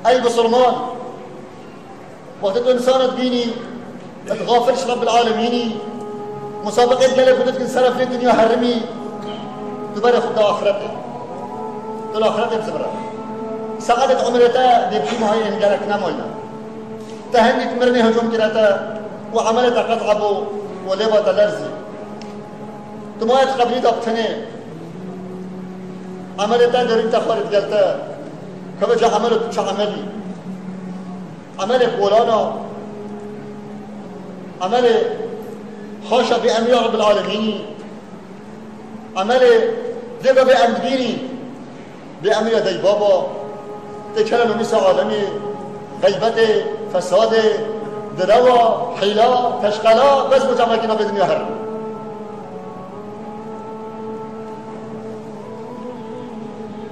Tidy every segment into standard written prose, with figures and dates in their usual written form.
أي بصرمان وقت إنسان بيني تغافلش رب العالمين مسابقة قلب بدك انصرف لي الدنيا حرمي تبرع خدا آخرته تل آخرته بسبرة سعادة عمرته دبشي مهاي انجارك نموينا تهني تمرني هجوم كراتا وعملته قطعبو وليبا تلرزي تمايت قبلي دابتني عملته دورين تخارج قلته كبجا عملت بشا عملي عملي بولانا عملي خاشا بأمر رب العالمين عملي دبا بأمديني بأمر دي بابا تكلم نسا عالمي غيبتي فسادي دروا حيلا تشقلا بس مجمعكنا بدنيا هر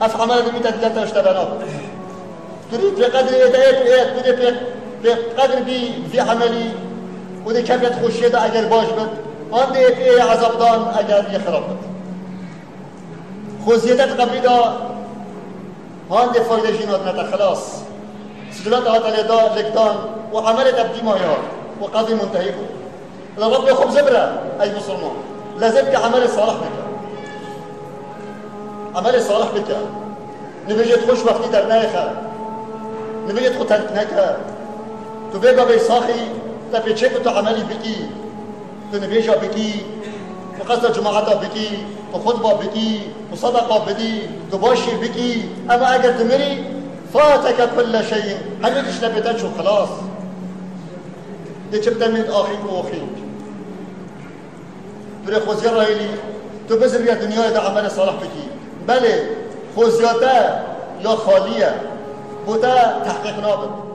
أفعمل دي تدلتا اشتبانات تريد بقدر ايت تريد بقدر في عملي ودي كيف تخشي ده اگر باش بد عندي ايه عذاب دان اگر يخرب بد خوزيتت قبلي ده عندي فايدة جينات نتا خلاص سجلات هاتالي ده لكدان وعملت ابدي مايار وقاضي منتهي بو الرب يخب زبرة اي مسلمان لازم كعمل صالح بك عمل صالح بك نبيجي تخش وقتي درنايخة نبيجي تخو تنكنكها تبيبا بيصاخي تبي تشيك عملي بكي تنبيجا بكي وقصد جماعتا بكي وخطبة بكي وصدقة بدي تباشر بكي أما أجل تمري فاتك كل شيء هل بديش نبتنش وخلاص دي تبدأ من آخيك وأخيك تري خوزيار رايلي تبزر يا دنيا دا عمل صالح بكي بله خوزياتا يا خالية بودا تحقيق نابد